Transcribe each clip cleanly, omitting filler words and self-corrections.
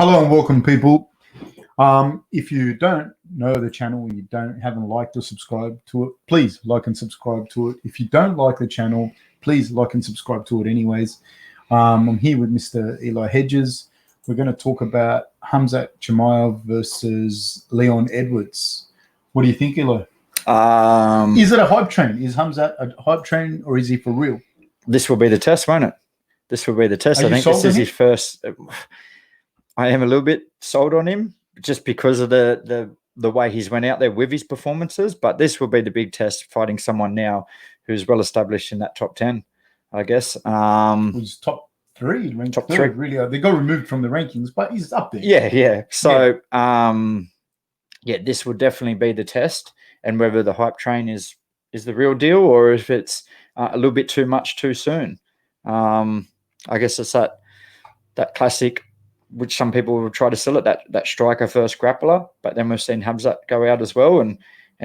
Hello and welcome, people. If you don't know the channel, you haven't liked or subscribed to it, please like and subscribe to it. If you don't like the channel, please like and subscribe to it anyways. I'm here with Mr. Eli Hedges. We're going to talk about Khamzat Chimaev versus Leon Edwards. What do you think, Eli? Is it a hype train? Is Khamzat a hype train, or is he for real? This will be the test, won't it? This will be the test. Are I think sold this on is him? his first. I am a little bit sold on him just because of the way he's went out there with his performances. But this will be the big test, fighting someone now who's well established in that top 10, I guess. Was top three, ranked Top third, three. really. They got removed from the rankings, but he's up there. Yeah. So, this will definitely be the test, and whether the hype train is the real deal or if it's a little bit too much too soon. I guess it's that classic, which some people will try to sell it, that striker first grappler, but then we've seen Khamzat go out as well and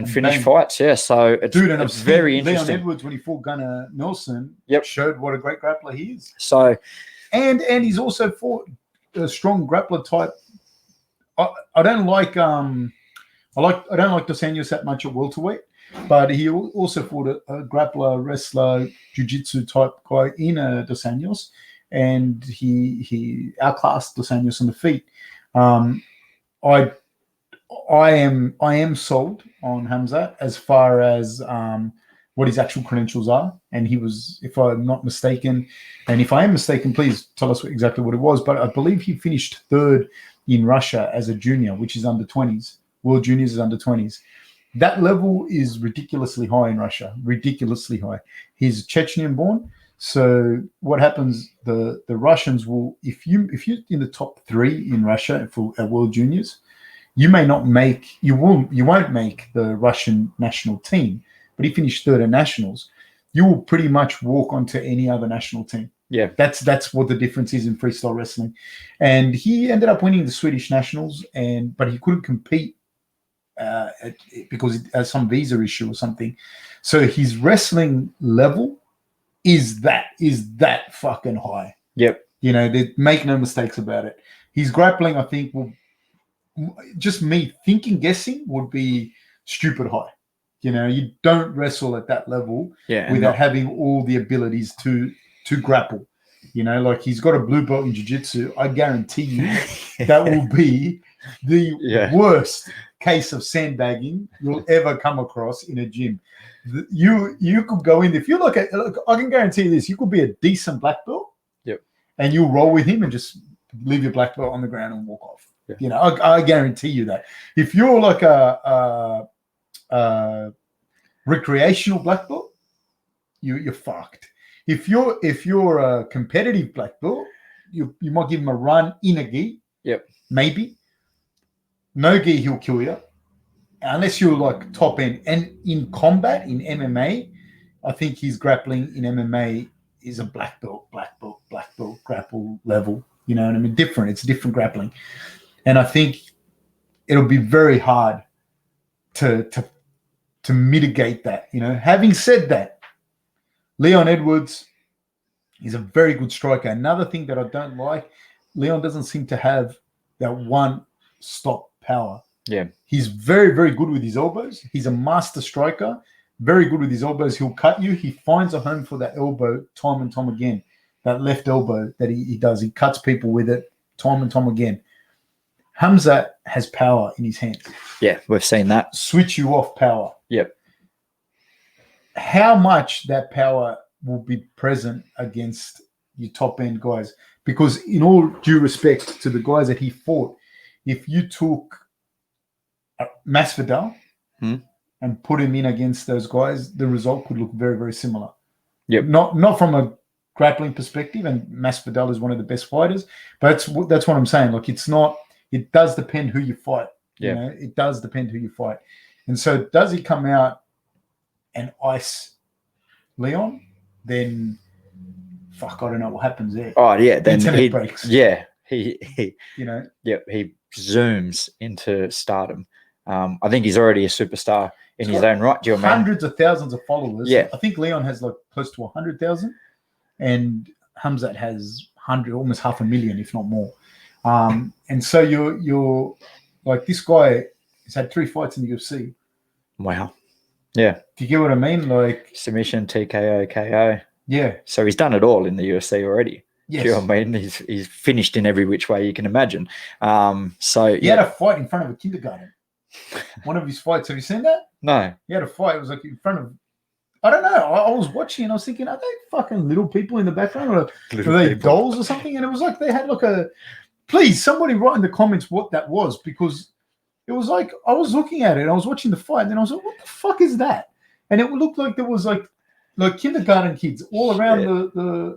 finish fights. Yeah, so it's very interesting. Leon Edwards, when he fought Gunnar Nelson, showed what a great grappler he is. So, and he's also fought a strong grappler type. I don't like Dos Anjos that much at welterweight, but he also fought a grappler, wrestler, Jiu-Jitsu type guy in Dos Anjos, and he outclassed Dos Anjos on the feet. I am sold on Khamzat as far as what his actual credentials are, and he was, if I'm not mistaken, and if I am mistaken, please tell us exactly what it was. But I believe he finished third in Russia as a junior, which is under 20s. World Juniors is under 20s. That level is ridiculously high in Russia, ridiculously high. He's Chechenian born. So what happens, the Russians will, if you're in the top three in Russia at World Juniors, you won't make the Russian national team. But if you finish third at nationals, you will pretty much walk onto any other national team. Yeah, that's what the difference is in freestyle wrestling. And he ended up winning the Swedish nationals, but he couldn't compete because he has some visa issue or something. So his wrestling level is that fucking high. Yep. They make no mistakes about it. His grappling, I think, will, just me guessing, would be stupid high. You don't wrestle at that level without having all the abilities to grapple. Like he's got a blue belt in jiu-jitsu. I guarantee you that will be the worst case of sandbagging you'll ever come across in a gym. You could go in, if you look at, I can guarantee this, you could be a decent black belt, and you'll roll with him and just leave your black belt on the ground and walk off. I guarantee you that. If you're like a recreational black belt, you're fucked. If you're a competitive black belt, you might give him a run in a gi. Maybe. No gi, he'll kill you. Unless you're like top end. And in combat, in MMA, I think his grappling in MMA is a black belt grapple level. You know what I mean? Different. It's different grappling. And I think it'll be very hard to mitigate that. Having said that, Leon Edwards is a very good striker. Another thing that I don't like, Leon doesn't seem to have that one-stop power. Yeah. He's very, very good with his elbows. He's a master striker, very good with his elbows. He'll cut you. He finds a home for that elbow time and time again, that left elbow that he does. He cuts people with it time and time again. Khamzat has power in his hands. Yeah, we've seen that. Switch you off power. Yep. How much that power will be present against your top-end guys? Because in all due respect to the guys that he fought, if you took Masvidal and put him in against those guys, the result could look very, very similar. Yep. Not from a grappling perspective, and Masvidal is one of the best fighters, but that's what I'm saying. Like, it's not. It does depend who you fight. Yeah. It does depend who you fight. And so does he come out and ice Leon? Then fuck, I don't know what happens there. Oh yeah, then internet breaks. Yeah, he he zooms into stardom. I think he's already a superstar in his own right. Hundreds of thousands of followers. Yeah, I think Leon has like close to 100,000, and Khamzat has almost 500,000, if not more. And so you're like, this guy has had 3 fights in the UFC. Wow. Yeah. Do you get what I mean? Like submission, TKO, KO. Yeah. So he's done it all in the UFC already. Yes. Do you know what I mean? He's finished in every which way you can imagine. So he had a fight in front of a kindergarten. One of his fights. Have you seen that? No. He had a fight. It was like in front of, I don't know. I was watching and I was thinking, are they fucking little people in the background, or are they dolls or something? And it was like they had like a. Please, somebody write in the comments what that was, because it was like I was looking at it and I was watching the fight and then I was like, what the fuck is that? And it looked like there was like kindergarten kids all around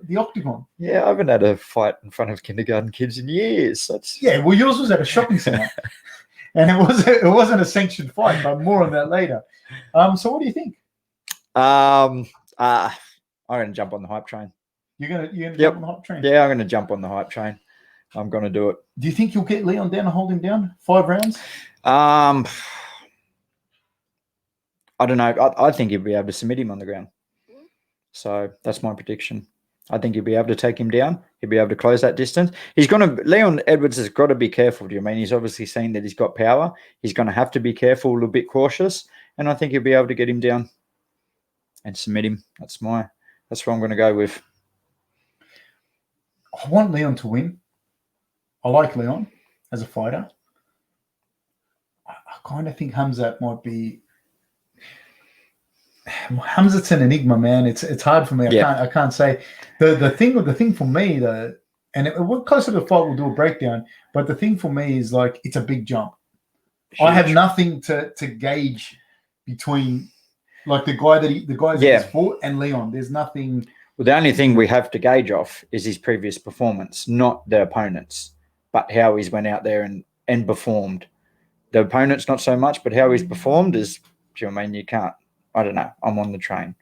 the octagon. Yeah, I haven't had a fight in front of kindergarten kids in years. Well, yours was at a shopping center, and it wasn't a sanctioned fight, but more on that later. So what do you think? I'm gonna jump on the hype train. You're gonna jump on the hype train? Yeah, I'm gonna jump on the hype train. I'm gonna do it. Do you think you'll get Leon down and hold him down 5 rounds? I don't know. I think he'll be able to submit him on the ground. So that's my prediction. I think he'll be able to take him down. He'll be able to close that distance. Leon Edwards has got to be careful. Do you mean he's obviously seen that he's got power? He's going to have to be careful, a little bit cautious, and I think he'll be able to get him down and submit him. That's what I'm going to go with. I want Leon to win. I like Leon as a fighter. I kind of think Hamzat might be. Hamzat's an enigma, man. It's hard for me. I can't say the thing for me we're closer to the fight. We'll do a breakdown, but the thing for me is like it's a big jump. Huge. I have nothing to gauge between like the guy that he's fought and Leon. There's nothing. Well, the only thing we have to gauge off is his previous performance, not the opponents, but how he's went out there and performed. The opponents not so much, but how he's performed is. Do you know what I mean? You can't. I don't know. I'm on the train.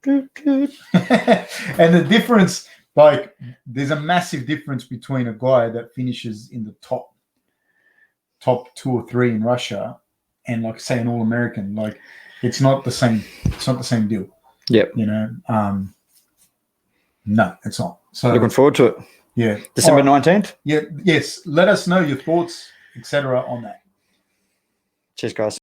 And the difference, like, there's a massive difference between a guy that finishes in the top 2 or 3 in Russia and, like, say, an All-American. Like, it's not the same. It's not the same deal. Yep. You know. No, it's not. So looking forward to it. Yeah. December 19th. Yeah. Yes. Let us know your thoughts, etc., on that. Cheers, guys.